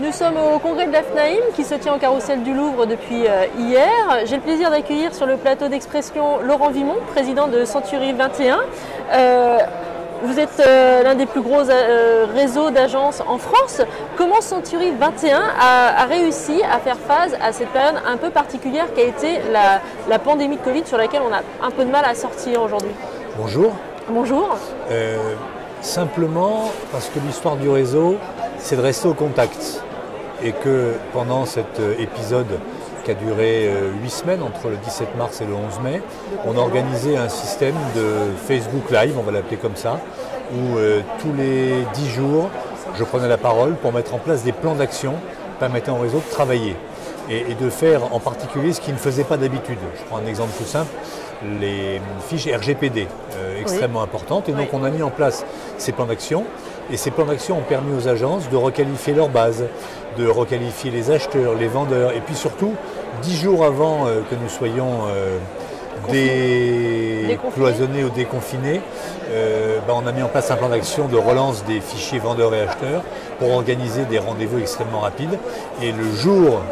Nous sommes au congrès de la FNAIM qui se tient au carrousel du Louvre depuis hier. J'ai le plaisir d'accueillir sur le plateau d'expression Laurent Vimont, président de Century 21. Vous êtes l'un des plus gros réseaux d'agences en France. Comment Century 21 a réussi à faire face à cette période un peu particulière qu'a été la pandémie de Covid sur laquelle on a un peu de mal à sortir aujourd'hui? Bonjour. Bonjour. Simplement parce que l'histoire du réseau, c'est de rester au contact. Et que pendant cet épisode qui a duré 8 semaines, entre le 17 mars et le 11 mai, on a organisé un système de Facebook Live, on va l'appeler comme ça, où tous les 10 jours, je prenais la parole pour mettre en place des plans d'action permettant au réseau de travailler et de faire en particulier ce qu'il ne faisait pas d'habitude. Je prends un exemple tout simple, les fiches RGPD, extrêmement importantes. Et donc on a mis en place ces plans d'action. Et ces plans d'action ont permis aux agences de requalifier leur base, de requalifier les acheteurs, les vendeurs. Et puis surtout, 10 jours avant que nous soyons décloisonnés ou déconfinés, on a mis en place un plan d'action de relance des fichiers vendeurs et acheteurs pour organiser des rendez-vous extrêmement rapides. Et le jour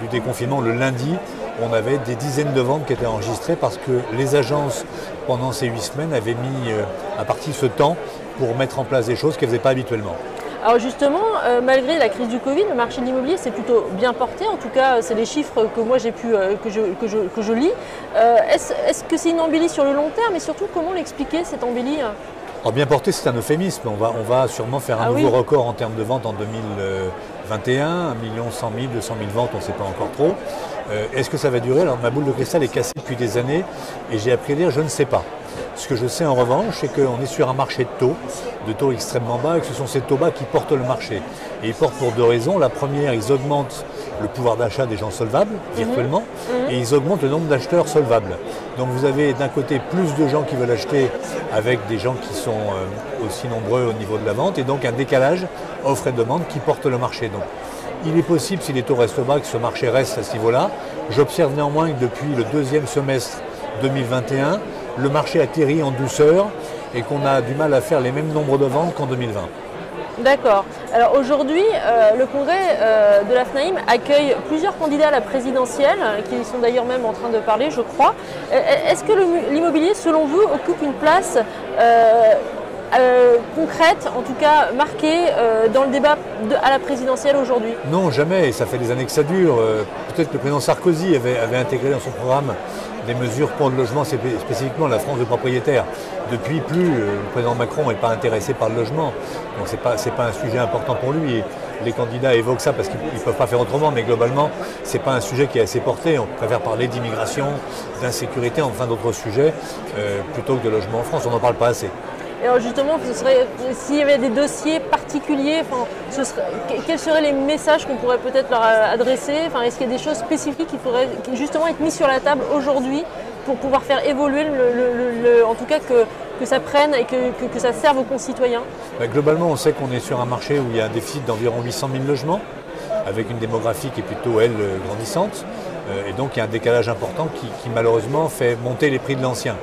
du déconfinement, le lundi, on avait des dizaines de ventes qui étaient enregistrées parce que les agences, pendant ces 8 semaines, avaient mis à partie ce temps pour mettre en place des choses qu'elles ne faisaient pas habituellement. Alors justement, malgré la crise du Covid, le marché de l'immobilier s'est plutôt bien porté. En tout cas, c'est les chiffres que moi j'ai pu que je lis. Est-ce que c'est une embellie sur le long terme et surtout comment l'expliquer cette embellie? Alors bien porté, c'est un euphémisme. On va sûrement faire un nouveau record en termes de ventes en 2021, 1 100 000, 200 000 ventes, on ne sait pas encore trop. Est-ce que ça va durer? Alors ma boule de cristal est cassée depuis des années et j'ai appris à dire je ne sais pas. Ce que je sais en revanche, c'est qu'on est sur un marché de taux extrêmement bas, et que ce sont ces taux bas qui portent le marché. Et ils portent pour deux raisons. La première, ils augmentent le pouvoir d'achat des gens solvables, virtuellement, et ils augmentent le nombre d'acheteurs solvables. Donc vous avez d'un côté plus de gens qui veulent acheter avec des gens qui sont aussi nombreux au niveau de la vente, et donc un décalage offre et demande qui porte le marché. Donc il est possible, si les taux restent bas, que ce marché reste à ce niveau-là. J'observe néanmoins que depuis le deuxième semestre 2021, le marché atterrit en douceur et qu'on a du mal à faire les mêmes nombres de ventes qu'en 2020. D'accord. Alors aujourd'hui, le congrès de la FNAIM accueille plusieurs candidats à la présidentielle, qui sont d'ailleurs même en train de parler, je crois. Est-ce que l'immobilier, selon vous, occupe une place concrète, en tout cas marquée dans le débat à la présidentielle aujourd'hui? Non, jamais, et ça fait des années que ça dure. Peut-être que le président Sarkozy avait intégré dans son programme des mesures pour le logement, spécifiquement la France de propriétaires. Depuis plus, le président Macron n'est pas intéressé par le logement, donc c'est pas un sujet important pour lui. Et les candidats évoquent ça parce qu'ils ne peuvent pas faire autrement, mais globalement, ce n'est pas un sujet qui est assez porté. On préfère parler d'immigration, d'insécurité, enfin d'autres sujets, plutôt que de logement en France. On n'en parle pas assez. Alors justement, s'il y avait des dossiers particuliers, quels seraient les messages qu'on pourrait peut-être leur adresser? Est-ce qu'il y a des choses spécifiques qui pourraient justement être mises sur la table aujourd'hui pour pouvoir faire évoluer, en tout cas que ça prenne et que ça serve aux concitoyens? Globalement, on sait qu'on est sur un marché où il y a un déficit d'environ 800 000 logements, avec une démographie qui est plutôt, elle, grandissante. Et donc il y a un décalage important qui malheureusement fait monter les prix de l'ancien.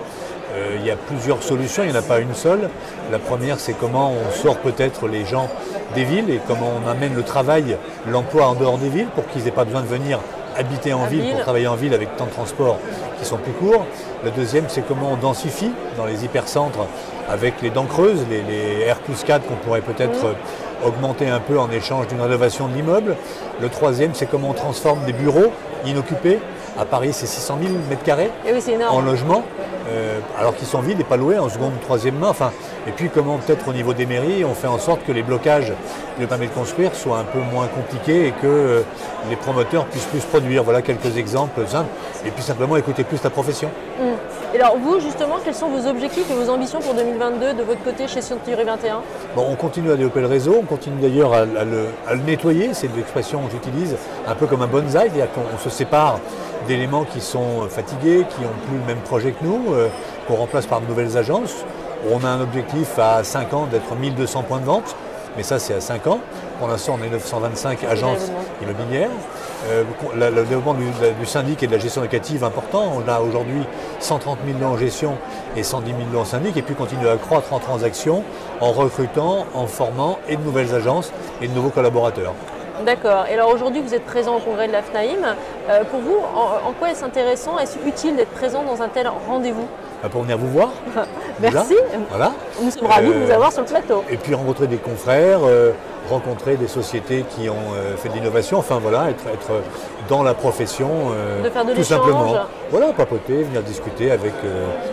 Il y a plusieurs solutions, il n'y en a pas une seule. La première, c'est comment on sort peut-être les gens des villes et comment on amène le travail, l'emploi en dehors des villes pour qu'ils n'aient pas besoin de venir habiter en ville pour travailler en ville avec tant de transports qui sont plus courts. La deuxième, c'est comment on densifie dans les hypercentres avec les dents creuses, les R+4 qu'on pourrait peut-être augmenter un peu en échange d'une rénovation de l'immeuble. Le troisième, c'est comment on transforme des bureaux inoccupés. À Paris, c'est 600 000 m² en logement, alors qu'ils sont vides et pas loués en seconde ou troisième main. Et puis comment peut-être au niveau des mairies, on fait en sorte que les blocages qui le permettent de construire soient un peu moins compliqués et que les promoteurs puissent plus produire. Voilà quelques exemples simples. Et puis simplement écouter plus la profession. Et alors vous, justement, quels sont vos objectifs et vos ambitions pour 2022 de votre côté chez Century 21? On continue à développer le réseau, on continue d'ailleurs à le nettoyer, c'est l'expression que j'utilise, un peu comme un bonsaï, c'est-à-dire qu'on se sépare d'éléments qui sont fatigués, qui n'ont plus le même projet que nous, qu'on remplace par de nouvelles agences. On a un objectif à 5 ans d'être 1200 points de vente, mais ça c'est à 5 ans. Pour l'instant on est 925 agences immobilières. Le développement du syndic et de la gestion locative important. On a aujourd'hui 130 000 lots en gestion et 110 000 lots en syndic, et puis continue à croître en transactions, en recrutant, en formant et de nouvelles agences et de nouveaux collaborateurs. D'accord. Et alors aujourd'hui, vous êtes présent au congrès de la FNAIM. Pour vous, en quoi est-ce intéressant, est-ce utile d'être présent dans un tel rendez-vous? Pour venir vous voir. Merci. Voilà. Nous sommes ravis de vous avoir sur le plateau. Et puis rencontrer des confrères, rencontrer des sociétés qui ont fait de l'innovation, enfin voilà, être dans la profession, de faire de tout simplement. l'échange. Voilà, papoter, venir discuter avec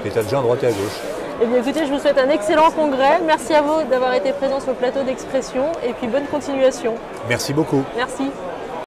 des tas de gens à droite et à gauche. Eh bien écoutez, je vous souhaite un excellent congrès. Merci à vous d'avoir été présent sur le plateau d'Expression et puis bonne continuation. Merci beaucoup. Merci.